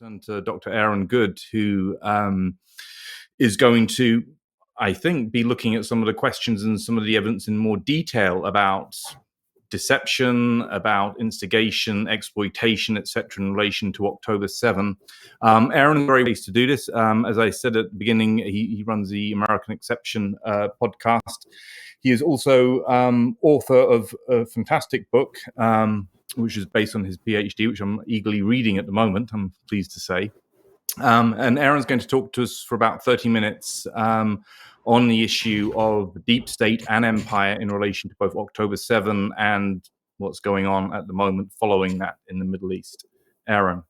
and to Dr. Aaron Good, who is going to, I think, be looking at some of the questions and some of the evidence in more detail about deception, about instigation, exploitation, etc., in relation to October 7. Aaron is very pleased to do this. As I said at the beginning, he runs the American Exception podcast. He is also author of a fantastic book, which is based on his PhD, which I'm eagerly reading at the moment, I'm pleased to say. And Aaron's going to talk to us for about 30 minutes on the issue of deep state and empire in relation to both October 7 and what's going on at the moment following that in the Middle East. Aaron.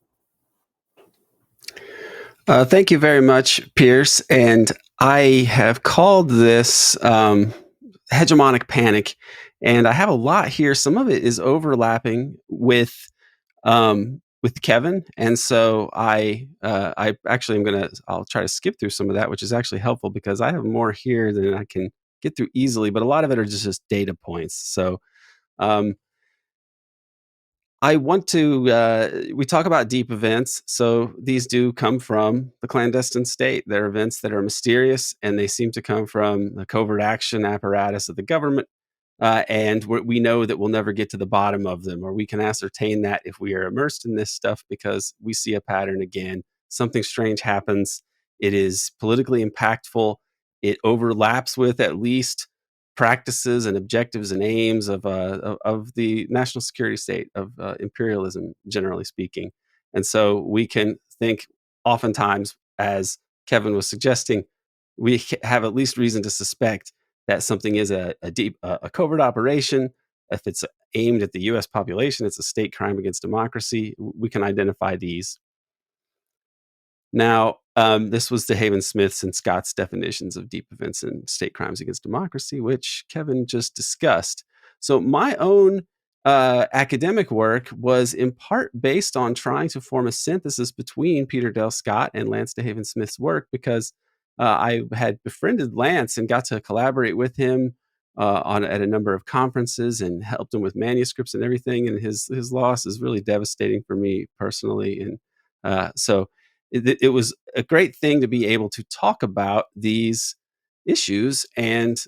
Thank you very much, Pierce. And I have called this hegemonic panic, and I have a lot here. Some of it is overlapping with Kevin, and so I actually I'll try to skip through some of that, which is actually helpful because I have more here than I can get through easily. But a lot of it are just data points. So I want to, we talk about deep events. So these do come from the clandestine state. They're events that are mysterious, and they seem to come from the covert action apparatus of the government. And we know that we'll never get to the bottom of them, or we can ascertain that if we are immersed in this stuff because we see a pattern again. Something strange happens. It is politically impactful. It overlaps with at least practices and objectives and aims of the national security state, of imperialism, generally speaking. And so we can think oftentimes, as Kevin was suggesting, we have at least reason to suspect that something is a covert operation. If it's aimed at the U.S. population, it's a state crime against democracy. We can identify these. Now, this was DeHaven Smith's and Scott's definitions of deep events and state crimes against democracy, which Kevin just discussed. So my own academic work was in part based on trying to form a synthesis between Peter Dale Scott and Lance DeHaven Smith's work, because I had befriended Lance and got to collaborate with him at a number of conferences and helped him with manuscripts and everything. And his loss is really devastating for me personally. And so it was a great thing to be able to talk about these issues and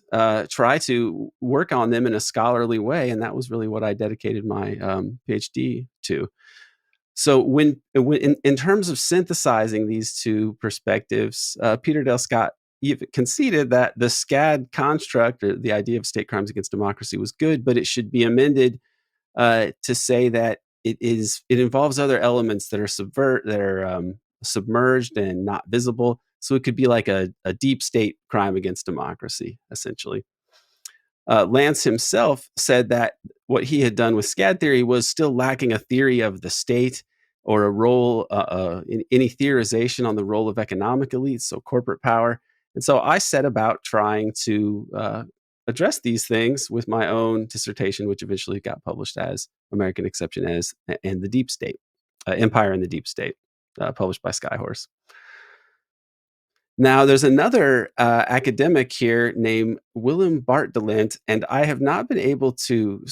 try to work on them in a scholarly way. And that was really what I dedicated my PhD to. So when in terms of synthesizing these two perspectives, Peter Dale Scott even conceded that the SCAD construct, or the idea of state crimes against democracy, was good, but it should be amended to say that it involves other elements that are submerged and not visible. So it could be like a deep state crime against democracy, essentially. Lance himself said that what he had done with SCAD theory was still lacking a theory of the state or a role in any theorization on the role of economic elites, so corporate power. And so I set about trying to address these things with my own dissertation, which eventually got published as American Exception and the Deep State, Empire and the Deep State, published by Skyhorse. Now, there's another academic here named Willem Bartdelent, and I have not been able to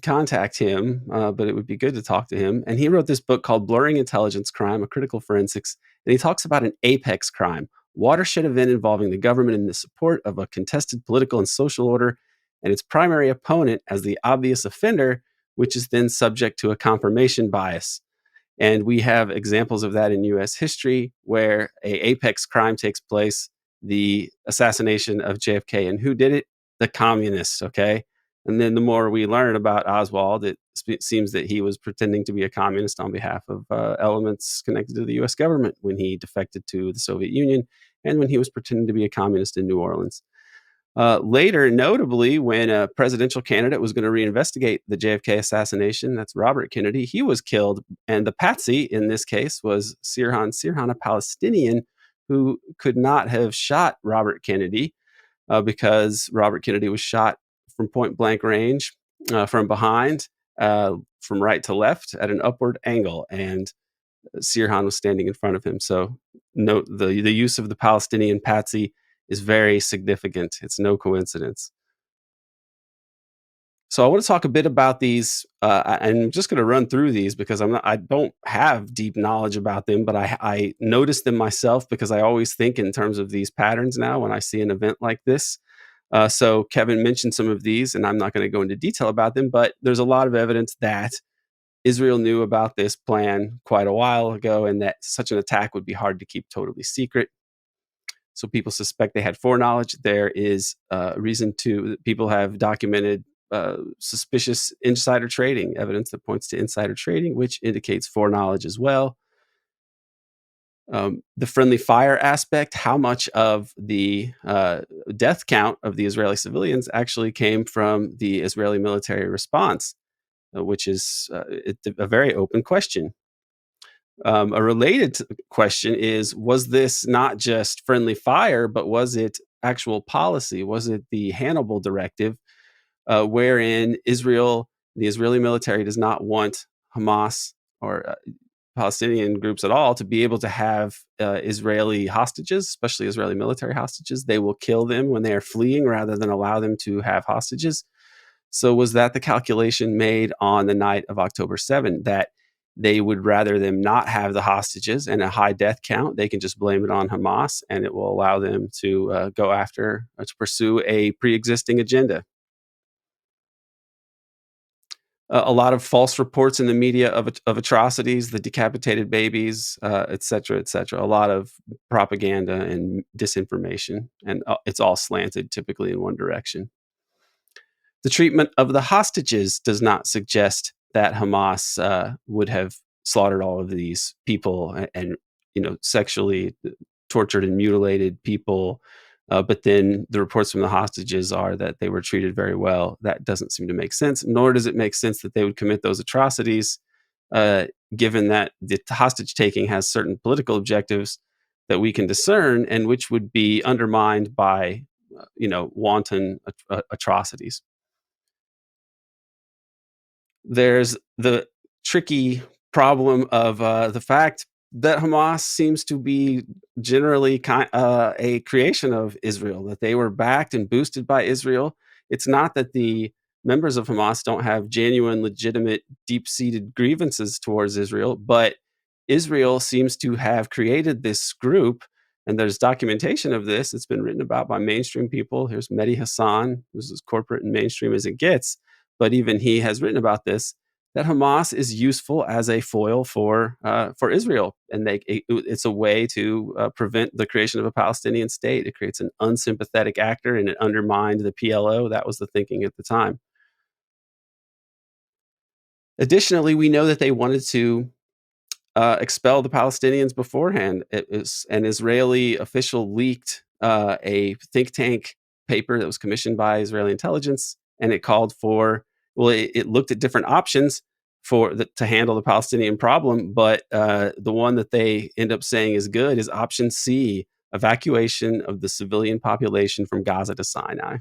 contact him, but it would be good to talk to him. And he wrote this book called Blurring Intelligence Crime, A Critical Forensics, and he talks about an apex crime, watershed event involving the government in the support of a contested political and social order, and its primary opponent as the obvious offender, which is then subject to a confirmation bias. And we have examples of that in U.S. history where an apex crime takes place, the assassination of JFK. And who did it? The communists, okay? And then the more we learn about Oswald, it seems that he was pretending to be a communist on behalf of elements connected to the U.S. government when he defected to the Soviet Union and when he was pretending to be a communist in New Orleans. Later, notably, when a presidential candidate was going to reinvestigate the JFK assassination, that's Robert Kennedy, he was killed. And the patsy in this case was Sirhan, a Palestinian who could not have shot Robert Kennedy because Robert Kennedy was shot from point blank range, from behind, from right to left at an upward angle. And Sirhan was standing in front of him. So note the use of the Palestinian patsy is very significant. It's no coincidence. So I want to talk a bit about these. I'm just going to run through these because I don't have deep knowledge about them, but I notice them myself because I always think in terms of these patterns now when I see an event like this. So Kevin mentioned some of these, and I'm not going to go into detail about them, but there's a lot of evidence that Israel knew about this plan quite a while ago, and that such an attack would be hard to keep totally secret. So people suspect they had foreknowledge. There is reason to people have documented suspicious insider trading, evidence that points to insider trading, which indicates foreknowledge as well. The friendly fire aspect, how much of the death count of the Israeli civilians actually came from the Israeli military response, which is a very open question. A related question is, was this not just friendly fire, but was it actual policy? Was it the Hannibal Directive, wherein the Israeli military does not want Hamas or Palestinian groups at all to be able to have Israeli hostages, especially Israeli military hostages? They will kill them when they are fleeing rather than allow them to have hostages. So was that the calculation made on the night of October 7th, that they would rather them not have the hostages and a high death count? They can just blame it on Hamas, and it will allow them to go after to pursue a pre-existing agenda. A lot of false reports in the media of atrocities, the decapitated babies, et cetera, et cetera. A lot of propaganda and disinformation, and it's all slanted typically in one direction. The treatment of the hostages does not suggest that Hamas would have slaughtered all of these people and sexually tortured and mutilated people. But then the reports from the hostages are that they were treated very well. That doesn't seem to make sense, nor does it make sense that they would commit those atrocities, given that the hostage taking has certain political objectives that we can discern and which would be undermined by, wanton atrocities. There's the tricky problem of the fact that Hamas seems to be generally a creation of Israel, that they were backed and boosted by Israel. It's not that the members of Hamas don't have genuine, legitimate, deep seated grievances towards Israel, but Israel seems to have created this group. And there's documentation of this. It's been written about by mainstream people. Here's Mehdi Hassan, who's as corporate and mainstream as it gets, but even he has written about this, that Hamas is useful as a foil for Israel, and it's a way to prevent the creation of a Palestinian state. It creates an unsympathetic actor, and it undermined the PLO. That was the thinking at the time. Additionally, we know that they wanted to expel the Palestinians beforehand. An Israeli official leaked a think tank paper that was commissioned by Israeli intelligence, and it called for, well, it looked at different options to handle the Palestinian problem, but the one that they end up saying is good is option C: evacuation of the civilian population from Gaza to Sinai.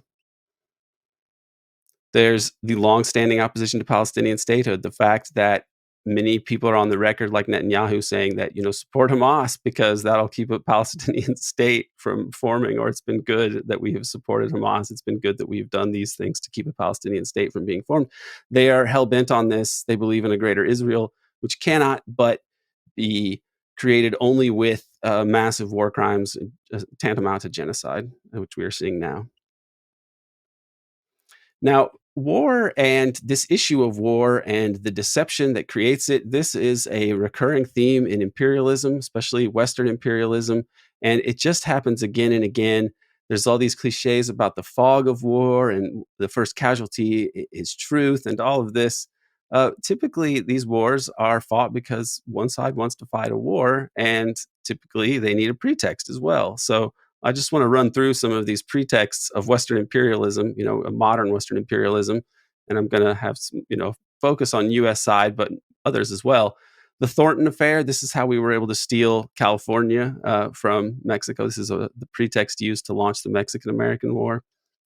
There's the longstanding opposition to Palestinian statehood, the fact that many people are on the record, like Netanyahu, saying that, support Hamas because that'll keep a Palestinian state from forming, or it's been good that we have supported Hamas. It's been good that we've done these things to keep a Palestinian state from being formed. They are hell-bent on this. They believe in a greater Israel, which cannot but be created only with massive war crimes tantamount to genocide, which we are seeing now. Now, war and this issue of war and the deception that creates it, this is a recurring theme in imperialism, especially Western imperialism. And it just happens again and again. There's all these cliches about the fog of war and the first casualty is truth and all of this. Typically, these wars are fought because one side wants to fight a war, and typically they need a pretext as well. So I just want to run through some of these pretexts of Western imperialism, a modern Western imperialism, and I'm going to have some, focus on U.S. side, but others as well. The Thornton Affair. This is how we were able to steal California from Mexico. This is the pretext used to launch the Mexican-American War.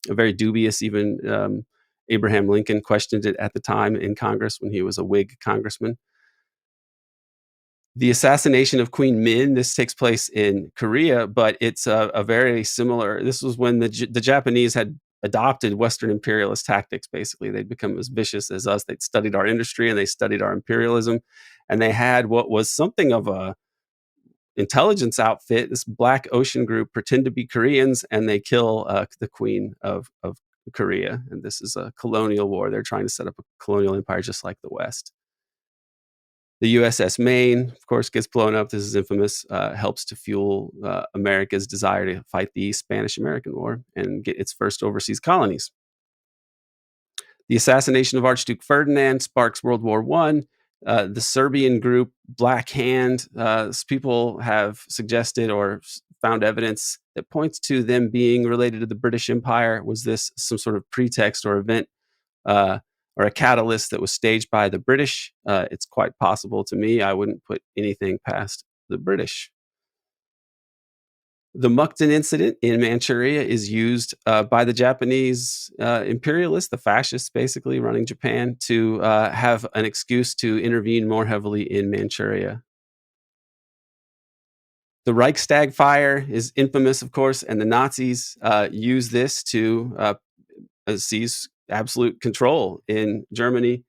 A very dubious, even Abraham Lincoln questioned it at the time in Congress when he was a Whig congressman. The assassination of Queen Min, this takes place in Korea, but it's a very similar. This was when the Japanese had adopted Western imperialist tactics. Basically, they'd become as vicious as us. They'd studied our industry and they studied our imperialism, and they had what was something of a intelligence outfit, this Black Ocean group, pretend to be Koreans, and they kill the queen of Korea. And this is a colonial war. They're trying to set up a colonial empire just like the West. The USS Maine, of course, gets blown up. This is infamous, helps to fuel America's desire to fight the Spanish-American War and get its first overseas colonies. The assassination of Archduke Ferdinand sparks World War I. The Serbian group Black Hand, people have suggested or found evidence that points to them being related to the British Empire. Was this some sort of pretext or event or a catalyst that was staged by the British? It's quite possible to me. I wouldn't put anything past the British. The Mukden incident in Manchuria is used by the Japanese imperialists, the fascists basically running Japan, to have an excuse to intervene more heavily in Manchuria. The Reichstag fire is infamous, of course, and the Nazis use this to seize absolute control in Germany.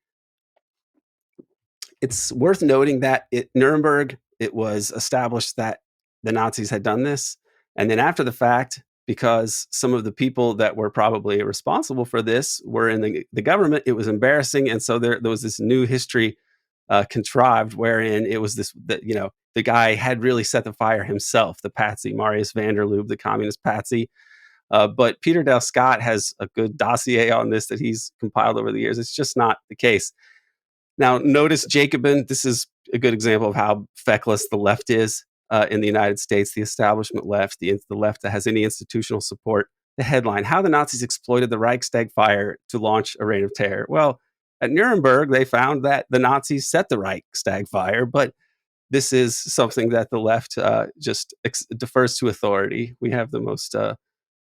It's worth noting that at Nuremberg, it was established that the Nazis had done this. And then after the fact, because some of the people that were probably responsible for this were in the government, it was embarrassing. And so there was this new history contrived wherein it was the guy had really set the fire himself, the patsy, Marius van der Lubbe, the communist patsy. But Peter Dale Scott has a good dossier on this that he's compiled over the years. It's just not the case. Now, notice Jacobin. This is a good example of how feckless the left is in the United States, the establishment left, the left that has any institutional support. The headline, How the Nazis Exploited the Reichstag Fire to Launch a Reign of Terror. Well, at Nuremberg, they found that the Nazis set the Reichstag fire, but this is something that the left just defers to authority. We have the most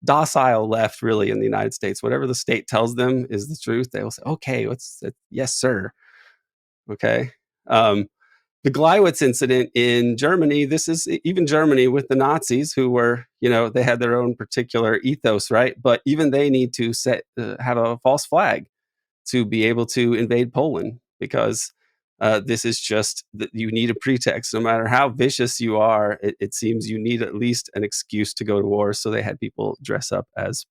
docile left, really, in the United States. Whatever the state tells them is the truth. They will say, okay, yes, sir. Okay. The Gleiwitz incident in Germany, this is even Germany with the Nazis who were, they had their own particular ethos, right? But even they need to have a false flag to be able to invade Poland, because this is just that you need a pretext. No matter how vicious you are, it seems you need at least an excuse to go to war. So they had people dress up as,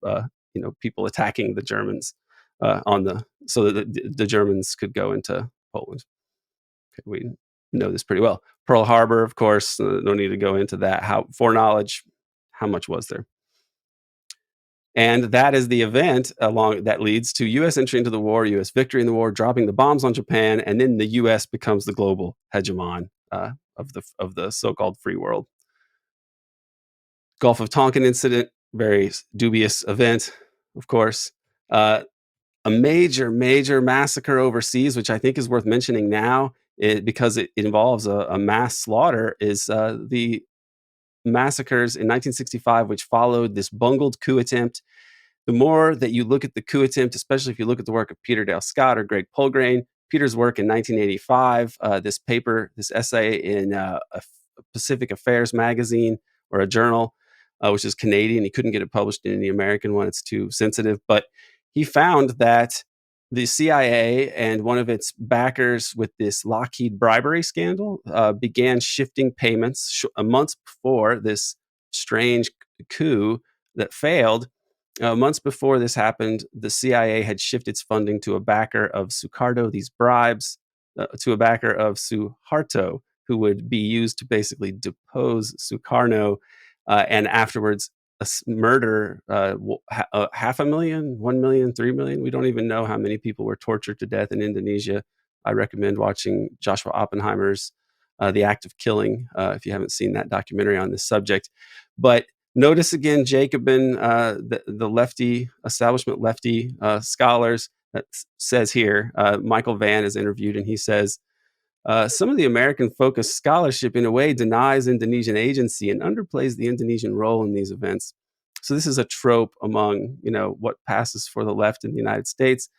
people attacking the Germans so that the Germans could go into Poland. Okay, we know this pretty well. Pearl Harbor, of course, no need to go into that. Foreknowledge, how much was there? And that is the event that leads to U.S. entry into the war, U.S. victory in the war, dropping the bombs on Japan, and then the U.S. becomes the global hegemon of the so-called free world. Gulf of Tonkin incident, very dubious event, of course. A major massacre overseas, which I think is worth mentioning now, because it involves a mass slaughter, is the massacres in 1965, which followed this bungled coup attempt. The more that you look at the coup attempt, especially if you look at the work of Peter Dale Scott or Greg Polgrain, Peter's work in 1985, this essay in a Pacific Affairs magazine or a journal, which is Canadian. He couldn't get it published in the American one. It's too sensitive. But he found that the CIA and one of its backers with this Lockheed bribery scandal began shifting payments months before this strange coup that failed. Months before this happened, the CIA had shifted its funding to a backer of Sukarno, these bribes, to a backer of Suharto, who would be used to basically depose Sukarno and afterwards murder 500,000, 1 million, 3 million. We don't even know how many people were tortured to death in Indonesia. I recommend watching Joshua Oppenheimer's The Act of Killing, if you haven't seen that documentary on this subject. But notice again, Jacobin, the lefty, establishment lefty scholars, that says here, Michael Vann is interviewed and he says, some of the American-focused scholarship, in a way, denies Indonesian agency and underplays the Indonesian role in these events. So this is a trope among, what passes for the left in the United States.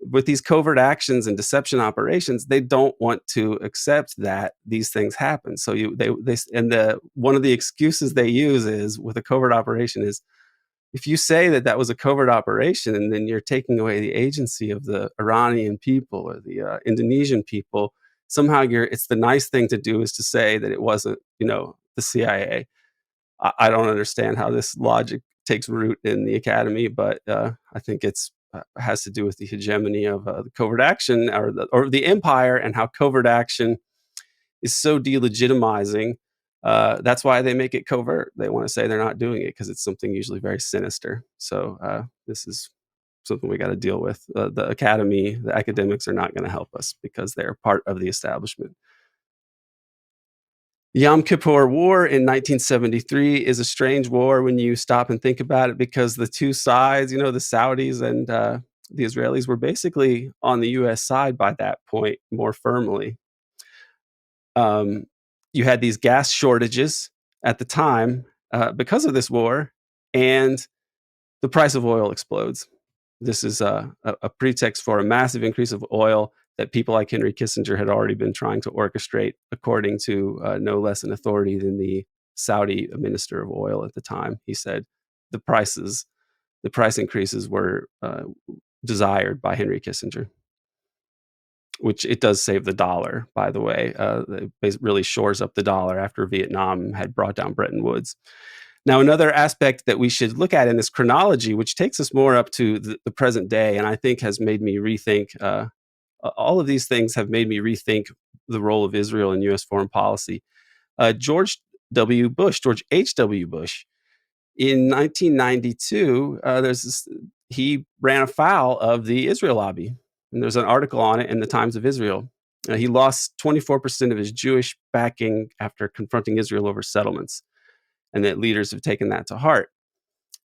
With these covert actions and deception operations, they don't want to accept that these things happen. So one of the excuses they use is with a covert operation is, if you say that that was a covert operation, and then you're taking away the agency of the Iranian people or the Indonesian people, somehow it's the nice thing to do is to say that it wasn't, the CIA. I don't understand how this logic takes root in the academy, but I think it's has to do with the hegemony of the covert action or the empire, and how covert action is so delegitimizing. That's why they make it covert. They want to say they're not doing it because it's something usually very sinister. So this is something we got to deal with. The academy, the academics are not going to help us because they're part of the establishment. Yom Kippur War in 1973 is a strange war when you stop and think about it, because the two sides, the Saudis and the Israelis, were basically on the U.S. side by that point more firmly. You had these gas shortages at the time because of this war, and the price of oil explodes. This is a pretext for a massive increase of oil that people like Henry Kissinger had already been trying to orchestrate, according to no less an authority than the Saudi minister of oil at the time. He said the price increases were desired by Henry Kissinger, which it does save the dollar, by the way. It really shores up the dollar after Vietnam had brought down Bretton Woods. Now, another aspect that we should look at in this chronology, which takes us more up to the present day, and I think has made me rethink, all of these things have made me rethink the role of Israel in U.S. foreign policy. George H.W. Bush, in 1992, he ran afoul of the Israel lobby. And there's an article on it in the Times of Israel. He lost 24% of his Jewish backing after confronting Israel over settlements, and that leaders have taken that to heart.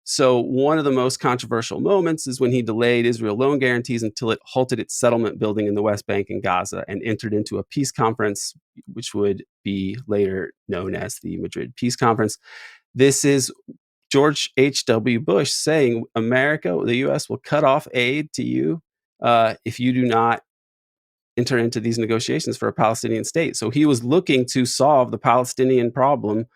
So one of the most controversial moments is when he delayed Israel loan guarantees until it halted its settlement building in the West Bank and Gaza and entered into a peace conference, which would be later known as the Madrid Peace Conference. This is George H.W. Bush saying, America, the U.S. will cut off aid to you if you do not enter into these negotiations for a Palestinian state. So he was looking to solve the Palestinian problem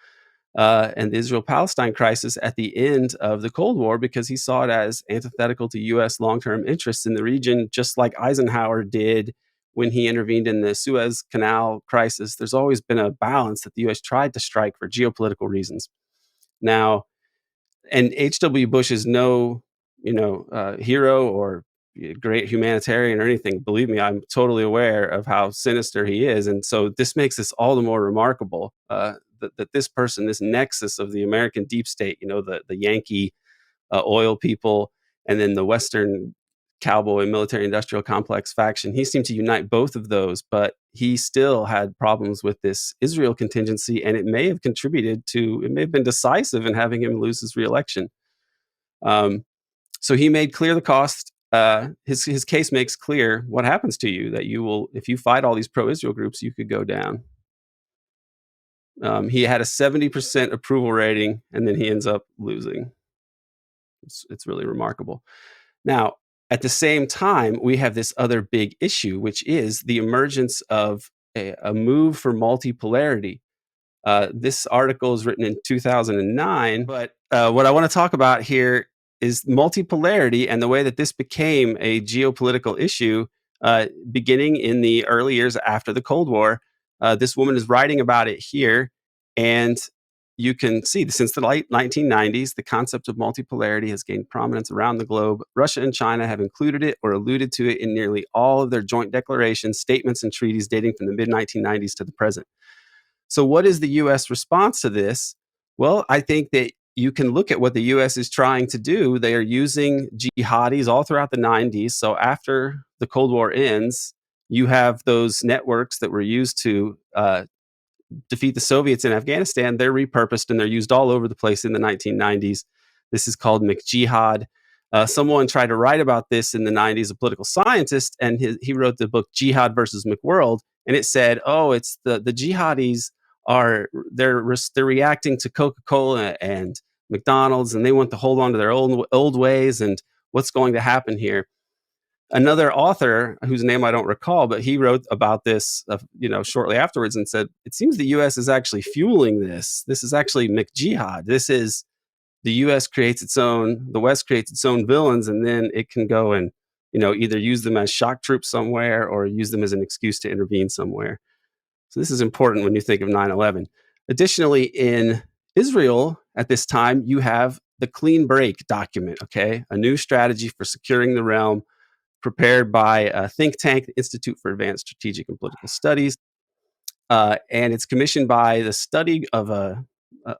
and the Israel-Palestine crisis at the end of the Cold War, because he saw it as antithetical to U.S. long-term interests in the region, just like Eisenhower did when he intervened in the Suez Canal crisis. There's always been a balance that the U.S. tried to strike for geopolitical reasons. Now, and H.W. Bush is no, hero or great humanitarian or anything. Believe me, I'm totally aware of how sinister he is. And so this makes this all the more remarkable that this person, this nexus of the American deep state, the Yankee oil people, and then the Western cowboy military industrial complex faction, he seemed to unite both of those, but he still had problems with this Israel contingency, and it may have been decisive in having him lose his reelection. So he made clear the cost. His case makes clear what happens to you, that you will, if you fight all these pro-Israel groups, you could go down. He had a 70% approval rating, and then he ends up losing. It's really remarkable. Now, at the same time, we have this other big issue, which is the emergence of a move for multipolarity. This article is written in 2009, but what I want to talk about here is multipolarity and the way that this became a geopolitical issue beginning in the early years after the Cold War. This woman is writing about it here, and you can see since the late 1990s, the concept of multipolarity has gained prominence around the globe. Russia and China have included it or alluded to it in nearly all of their joint declarations, statements, and treaties dating from the mid-1990s to the present. So what is the U.S. response to this? Well, I think that you can look at what the U.S. is trying to do. They are using jihadis all throughout the 90s. So after the Cold War ends, you have those networks that were used to defeat the Soviets in Afghanistan. They're repurposed and they're used all over the place in the 1990s. This is called McJihad. Someone tried to write about this in the 90s, a political scientist, and he wrote the book Jihad versus McWorld, and it said, it's the jihadis they're reacting to Coca-Cola and McDonald's, and they want to hold on to their old ways and what's going to happen here. Another author, whose name I don't recall, but he wrote about this, shortly afterwards, and said, it seems the U.S. is actually fueling this. This is actually McJihad. This is the U.S. creates its own, the West creates its own villains, and then it can go and either use them as shock troops somewhere or use them as an excuse to intervene somewhere. So this is important when you think of 9/11. Additionally, in Israel at this time, you have the Clean Break document, okay, a new strategy for securing the realm, prepared by a think tank, the Institute for Advanced Strategic and Political Studies, and it's commissioned by the study of a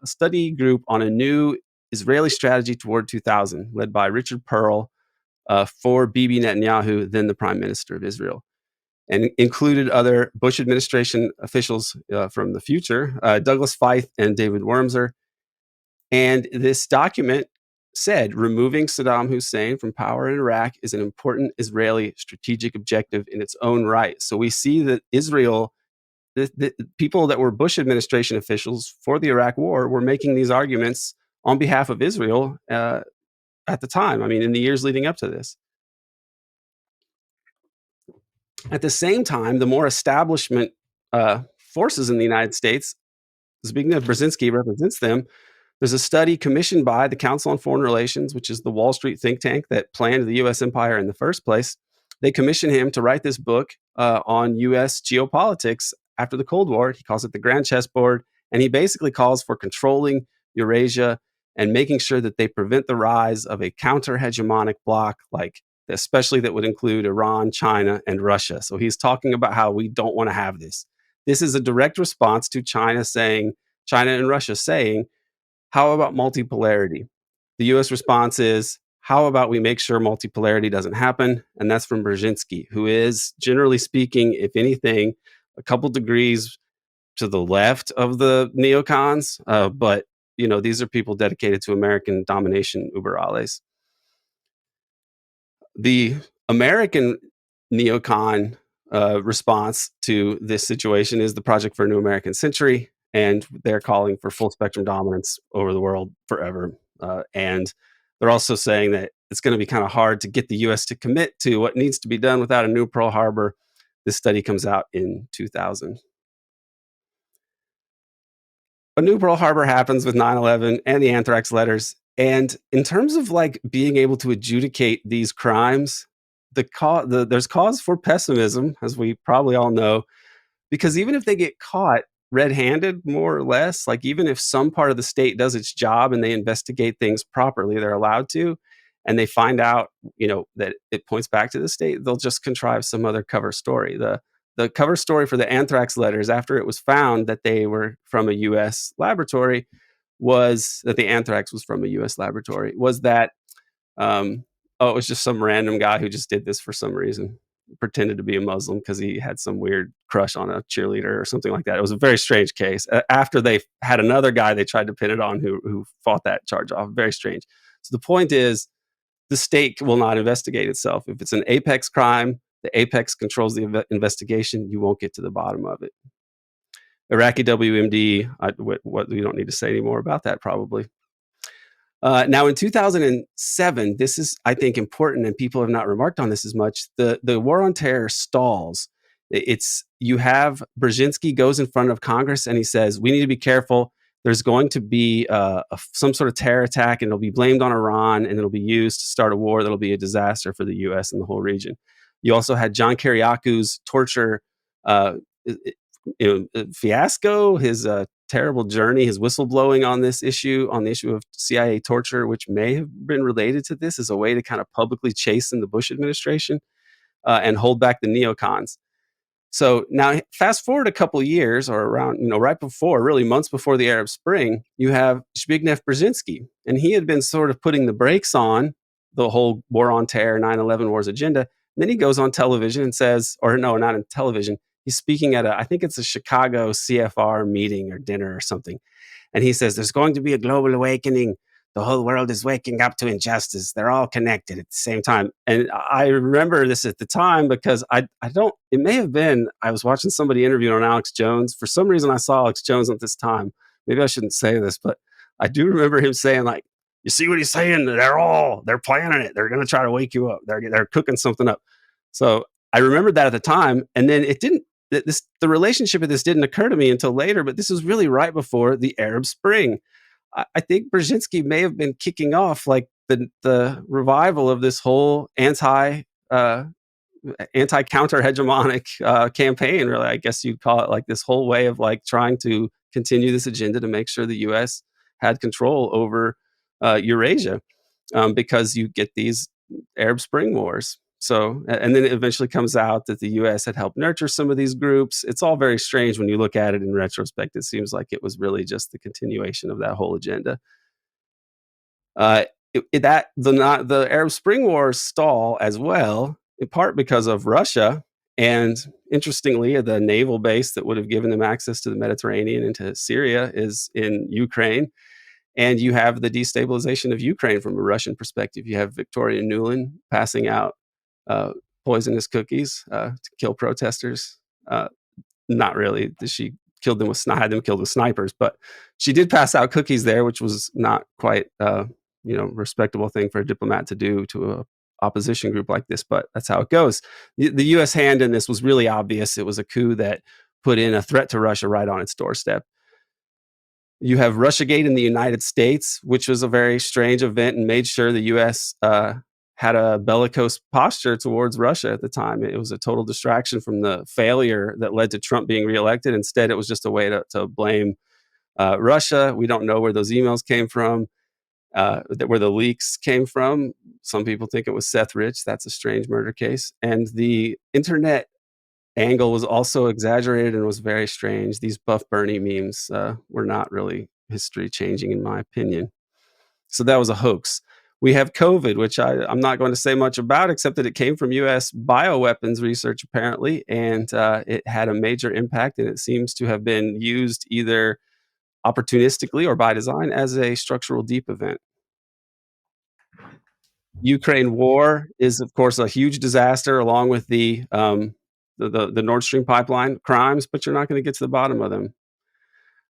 study group on a new Israeli strategy toward 2000, led by Richard Pearl, for Bibi Netanyahu, then the Prime Minister of Israel, and included other Bush administration officials from the future, Douglas Feith and David Wormser. And this document said removing Saddam Hussein from power in Iraq is an important Israeli strategic objective in its own right. So we see that Israel, the people that were Bush administration officials for the Iraq war, were making these arguments on behalf of Israel at the time. I mean, in the years leading up to this. At the same time, the more establishment forces in the United States, Zbigniew Brzezinski represents them. There's a study commissioned by the Council on Foreign Relations, which is the Wall Street think tank that planned the U.S. empire in the first place. They commissioned him to write this book on U.S. geopolitics after the Cold War. He calls it the Grand Chessboard, and he basically calls for controlling Eurasia and making sure that they prevent the rise of a counter-hegemonic bloc, like especially that would include Iran, China, and Russia. So he's talking about how we don't want to have this. This is a direct response to China and Russia saying, how about multipolarity? The U.S. response is, how about we make sure multipolarity doesn't happen? And that's from Brzezinski, who is, generally speaking, if anything, a couple degrees to the left of the neocons. But, these are people dedicated to American domination, uber alles. The American neocon response to this situation is the Project for a New American Century, and they're calling for full spectrum dominance over the world forever. And they're also saying that it's going to be kind of hard to get the U.S. to commit to what needs to be done without a new Pearl Harbor. This study comes out in 2000. A new Pearl Harbor happens with 9/11 and the anthrax letters. And in terms of like being able to adjudicate these crimes, there's cause for pessimism, as we probably all know, because even if they get caught red-handed, more or less, like even if some part of the state does its job and they investigate things properly, they're allowed to, and they find out, that it points back to the state, they'll just contrive some other cover story. The cover story for the anthrax letters, after it was found that they were from a U.S. laboratory, was that the anthrax was from a U.S. laboratory, was that, it was just some random guy who just did this for some reason, pretended to be a Muslim because he had some weird crush on a cheerleader or something like that. It was a very strange case. After they had another guy they tried to pin it on who fought that charge off. Very strange. So the point is, the state will not investigate itself. If it's an apex crime, the apex controls the investigation. You won't get to the bottom of it. Iraqi WMD, what we don't need to say anymore about that, probably. Now, in 2007, this is, I think, important, and people have not remarked on this as much. The war on terror stalls. You have Brzezinski goes in front of Congress and he says, we need to be careful. There's going to be some sort of terror attack, and it'll be blamed on Iran, and it'll be used to start a war that'll be a disaster for the U.S. and the whole region. You also had John Kiriaku's torture fiasco, his terrible journey, his whistleblowing on the issue of CIA torture, which may have been related to this as a way to kind of publicly chasten the Bush administration and hold back the neocons. So now fast forward a couple of years, or around, right before, really months before the Arab Spring, you have Zbigniew Brzezinski, and he had been sort of putting the brakes on the whole war on terror, 9/11 wars agenda. And then he goes on television and says, or no, not on television, he's speaking at I think it's a Chicago CFR meeting or dinner or something. And he says, there's going to be a global awakening. The whole world is waking up to injustice. They're all connected at the same time. And I remember this at the time because it may have been, I was watching somebody interviewed on Alex Jones. For some reason, I saw Alex Jones at this time. Maybe I shouldn't say this, but I do remember him saying, like, you see what he's saying? They're planning it. They're going to try to wake you up. They're cooking something up. So I remembered that at the time. And then the relationship of this didn't occur to me until later, but this was really right before the Arab Spring. I think Brzezinski may have been kicking off like the revival of this whole uh, anti counter hegemonic campaign. Really, I guess you'd call it, like this whole way of like trying to continue this agenda to make sure the U.S. had control over Eurasia, because you get these Arab Spring wars. So, and then it eventually comes out that the U.S. had helped nurture some of these groups. It's all very strange when you look at it in retrospect. It seems like it was really just the continuation of that whole agenda. Uh, that the Arab Spring Wars stall as well, in part because of Russia, and interestingly, the naval base that would have given them access to the Mediterranean and to Syria is in Ukraine. And you have the destabilization of Ukraine from a Russian perspective. You have Victoria Nuland passing out uh, poisonous cookies to kill protesters. Uh, Not really. She killed them with had them killed with snipers, but she did pass out cookies there, which was not quite respectable thing for a diplomat to do to a opposition group like this. But that's how it goes. The U.S. hand in this was really obvious. It was a coup that put in a threat to Russia right on its doorstep. You have Russiagate in the United States, which was a very strange event and made sure the U.S. Had a bellicose posture towards Russia at the time. It was a total distraction from the failure that led to Trump being reelected. Instead, it was just a way to blame Russia. We don't know where those emails came from, where the leaks came from. Some people think it was Seth Rich. That's a strange murder case. And the internet angle was also exaggerated and was very strange. These Buff Bernie memes were not really history changing, in my opinion. So that was a hoax. We have COVID, which I'm not going to say much about, except that it came from U.S. bioweapons research, apparently, and it had a major impact, and it seems to have been used either opportunistically or by design as a structural deep event. Ukraine war is, of course, a huge disaster, along with the Nord Stream pipeline crimes, but you're not going to get to the bottom of them.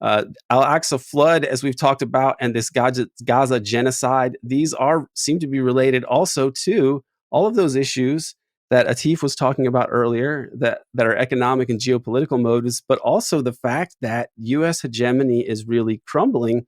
Al-Aqsa flood, as we've talked about, and this Gaza genocide, these seem to be related also to all of those issues that Atif was talking about earlier, that are economic and geopolitical motives, but also the fact that U.S. hegemony is really crumbling.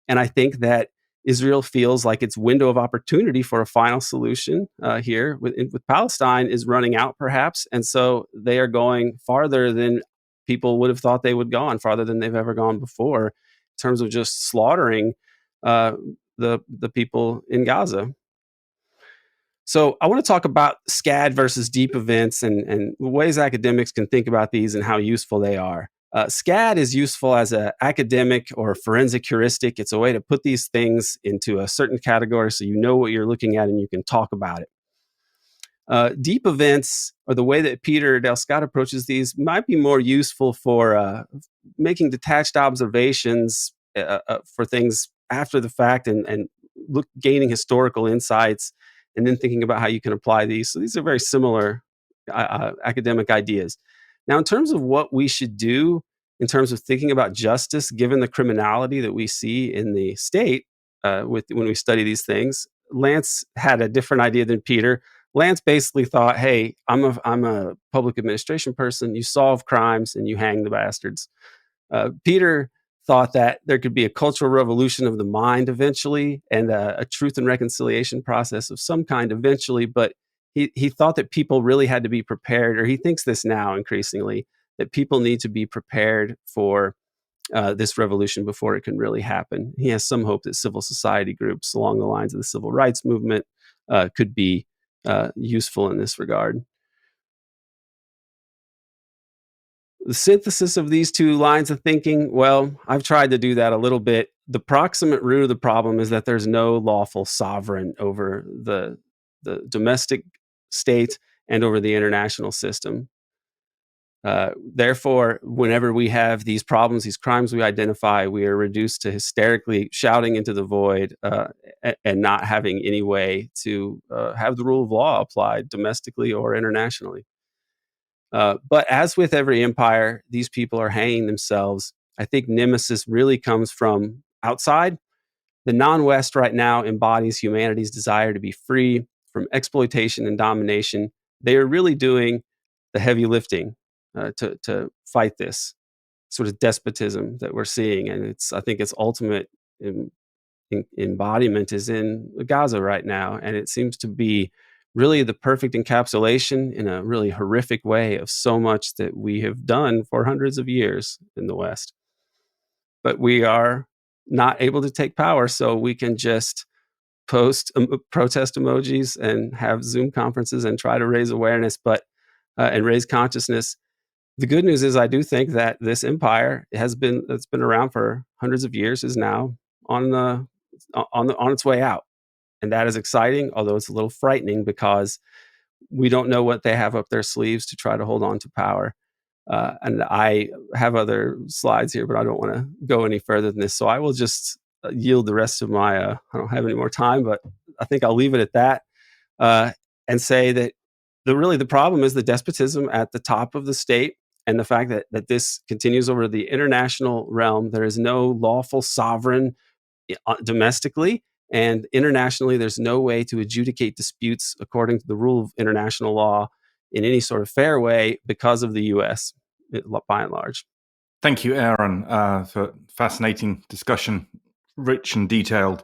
And I think that Israel feels like its window of opportunity for a final solution here with Palestine is running out, perhaps. And so they are going farther than people would have thought they would go, and farther than they've ever gone before, in terms of just slaughtering uh, the people in Gaza. So I want to talk about SCAD versus deep events and ways academics can think about these and how useful they are. SCAD is useful as an academic or forensic heuristic. It's a way to put these things into a certain category so you know what you're looking at and you can talk about it. Deep events, or the way that Peter Del Scott approaches these, might be more useful for making detached observations for things after the fact and gaining historical insights and then thinking about how you can apply these. So these are very similar academic ideas. Now, in terms of what we should do in terms of thinking about justice, given the criminality that we see in the state when we study these things, Lance had a different idea than Peter. Lance basically thought, hey, I'm a public administration person. You solve crimes and you hang the bastards. Peter thought that there could be a cultural revolution of the mind eventually, and a truth and reconciliation process of some kind eventually. But he thought that people really had to be prepared, or he thinks this now increasingly, that people need to be prepared for this revolution before it can really happen. He has some hope that civil society groups along the lines of the civil rights movement could be useful in this regard. The synthesis of these two lines of thinking, well, I've tried to do that a little bit. The proximate root of the problem is that there's no lawful sovereign over the domestic state and over the international system. Therefore, whenever we have these problems, these crimes we identify, we are reduced to hysterically shouting into the void and not having any way to have the rule of law applied domestically or internationally. But as with every empire, these people are hanging themselves. I think nemesis really comes from outside. The non-West right now embodies humanity's desire to be free from exploitation and domination. They are really doing the heavy lifting to fight this sort of despotism that we're seeing, and I think its ultimate embodiment is in Gaza right now. And it seems to be really the perfect encapsulation in a really horrific way of so much that we have done for hundreds of years in the West. But we are not able to take power, so we can just post protest emojis and have Zoom conferences and try to raise awareness, but and raise consciousness. The good news is I do think that this empire that's been around for hundreds of years is now on its way out. And that is exciting, although it's a little frightening because we don't know what they have up their sleeves to try to hold on to power. And I have other slides here, but I don't want to go any further than this. So I will just yield the rest of my, I don't have any more time, but I think I'll leave it at that and say that the problem is the despotism at the top of the state and the fact that this continues over the international realm. There is no lawful sovereign domestically, and internationally, there's no way to adjudicate disputes according to the rule of international law in any sort of fair way because of the U.S., by and large. Thank you, Aaron, for fascinating discussion, rich and detailed.